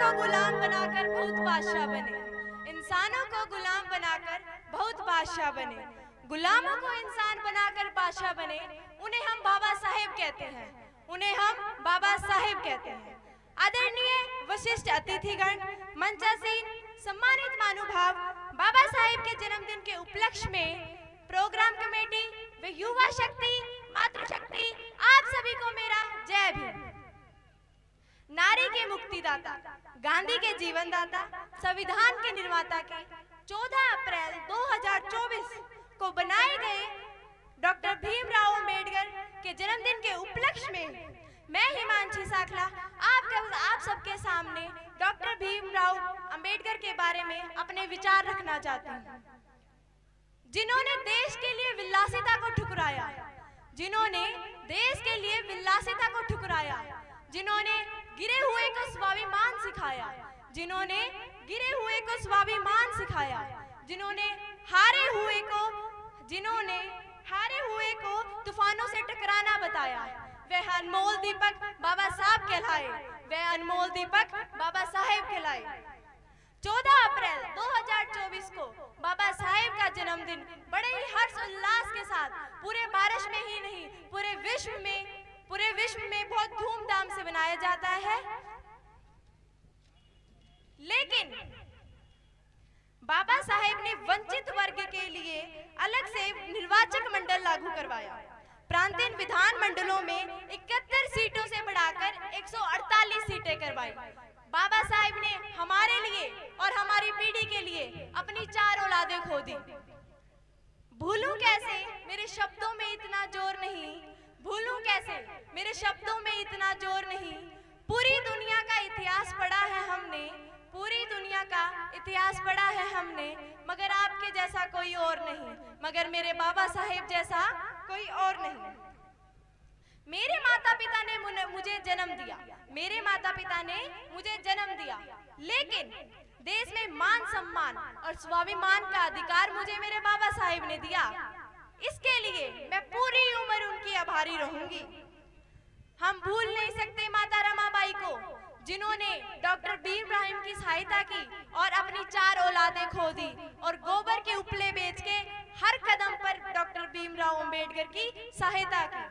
को गुलाम बनाकर बहुत बादशाह बने, इंसानों को गुलाम बनाकर बहुत बादशाह बने, गुलामों को इंसान बनाकर बादशाह बने, उन्हें हम बाबा साहेब कहते हैं, उन्हें हम बाबा साहेब कहते हैं। आदरणीय वशिष्ठ अतिथिगण, मंचासीन सम्मानित महानुभाव, बाबा साहेब के जन्मदिन के उपलक्ष्य में प्रोग्राम कमेटी व युवा शक्ति, मातृशक्ति, आप सभी को मेरा जय भीम। नारी के मुक्तिदाता, गांधी के जीवनदाता, संविधान के निर्माता के 14 अप्रैल 2024 को बनाए गए डॉक्टर भीमराव अंबेडकर के जन्मदिन के उपलक्ष्य में मैं हिमांशी साखला आप सबके सामने डॉक्टर भीमराव अंबेडकर के बारे में अपने विचार रखना चाहती हूँ, जिन्होंने देश के लिए विलासिता को ठुकराया, जिन्होंने देश के लिए विलासिता को ठुकराया, जिन्होंने गिरे हुए को स्वाभिमान सिखाया, जिन्होंने गिरे हुए को स्वाभिमान सिखाया, जिन्होंने हारे हुए को तूफानों से टकराना बताया, वे अनमोल दीपक बाबा साहब कहलाए, वे अनमोल दीपक बाबा साहेब कहलाए। 14 अप्रैल 2024 को बाबा साहेब का जन्मदिन बड़े ही हर्ष उल्लास के साथ पूरे भारत में ही नहीं पूरे विश्व में बहुत धूमधाम से मनाया जाता है। लेकिन बाबा साहेब ने वंचित वर्ग के लिए अलग से निर्वाचक मंडल लागू करवाया, प्रांतीय विधान मंडलों में 71 सीटों से बढ़ाकर 148 सीटें करवाई। बाबा साहेब ने हमारे लिए और हमारी पीढ़ी के लिए अपनी 4 औलादें खो दी। भूलूं कैसे, मेरे शब्दों में इतना जोर नहीं, भूलूं कैसे, मेरे शब्दों में इतना जोर नहीं। पूरी दुनिया का इतिहास पढ़ा है हमने, पूरी दुनिया का इतिहास पढ़ा है हमने, मगर आपके जैसा कोई और नहीं, मगर मेरे बाबा साहेब जैसा कोई और नहीं। मेरे माता पिता ने मुझे जन्म दिया, मेरे माता पिता ने मुझे जन्म दिया, लेकिन देश में मान सम्मान और स्वाभिमान का अधिकार मुझे मेरे बाबा साहेब ने दिया। इसके लिए मैं पूरी उम्र उनकी आभारी रहूंगी। हम भूल नहीं सकते माता रमाबाई को, जिन्होंने डॉक्टर भीमराव की सहायता की और अपनी 4 औलादें खो दी और गोबर के उपले बेच के हर कदम पर डॉक्टर भीमराव अंबेडकर की सहायता की।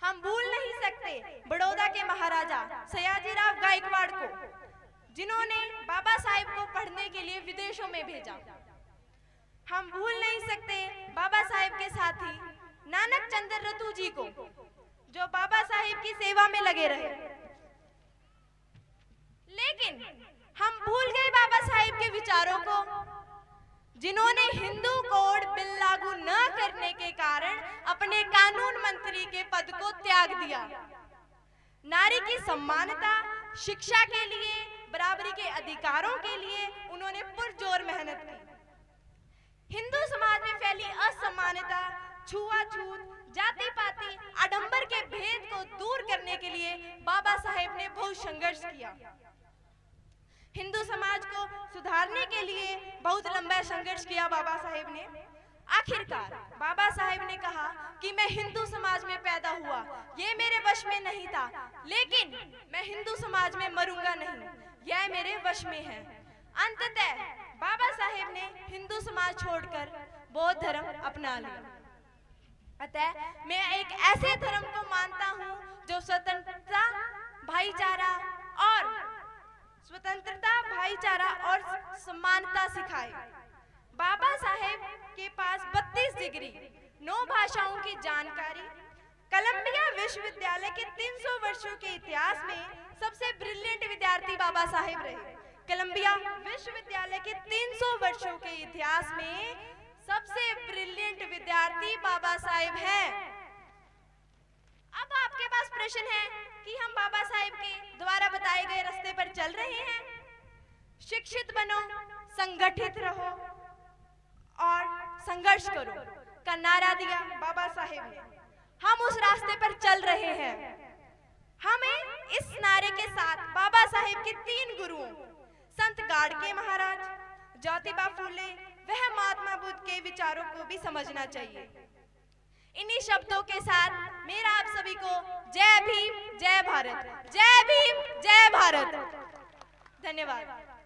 हम भूल नहीं सकते बड़ौदा के महाराजा सयाजीराव गायकवाड़ को, जिन्होंने बाबा साहेब को पढ़ने के लिए विदेशों में भेजा। हम भूल नहीं सकते बाबा साहेब के साथी नानक चंद्र रतू जी को, जो बाबा साहेब की सेवा में लगे रहे। लेकिन हम भूल गए बाबा साहेब के विचारों को, जिन्होंने हिंदू कोड बिल लागू न करने के कारण अपने कानून मंत्री के पद को त्याग दिया। नारी की सम्मानता, शिक्षा के लिए, बराबरी के अधिकारों के लिए उन्होंने पुरजोर मेहनत की। हिंदू समाज में फैली असमानता, छुआछूत, जाति पाति, आडंबर के भेद को दूर करने के लिए बाबा साहेब ने बहुत संघर्ष किया। हिंदू समाज को सुधारने के लिए बहुत लंबा संघर्ष किया बाबा साहेब ने। आखिरकार बाबा साहेब ने कहा कि मैं हिंदू समाज में पैदा हुआ, ये मेरे वश में नहीं था, लेकिन मैं हिंदू समाज में मरूंगा नहीं, यह मेरे वश में है। अंततः बाबा साहेब ने हिंदू समाज छोड़कर बौद्ध धर्म अपना लिया। अतः मैं एक ऐसे धर्म को मानता हूँ जो स्वतंत्रता, भाईचारा और समानता सिखाए। बाबा साहेब के पास 32 डिग्री, 9 भाषाओं की जानकारी, कोलंबिया विश्वविद्यालय के 300 वर्षों के इतिहास में सबसे ब्रिलियंट विद्यार्थी बाबा साहेब रहे। कोलंबिया विश्वविद्यालय के 300 वर्षों के इतिहास में सबसे ब्रिलियंट विद्यार्थी बाबा साहेब हैं। अब आपके पास प्रश्न है कि हम बाबा साहेब के द्वारा बताए गए रास्ते पर चल रहे हैं। शिक्षित बनो, संगठित रहो और संघर्ष करो का नारा दिया बाबा साहेब ने। हम उस रास्ते पर चल रहे हैं। हमें इस नारे के साथ बाबा साहेब के 3 गुरुओं संत गाड़गे महाराज, ज्योतिबा फूले वह महात्मा बुद्ध के विचारों को भी समझना चाहिए। इन्हीं शब्दों के साथ मेरा आप सभी को जय भीम, जय भारत, जय भीम, जय भारत। धन्यवाद।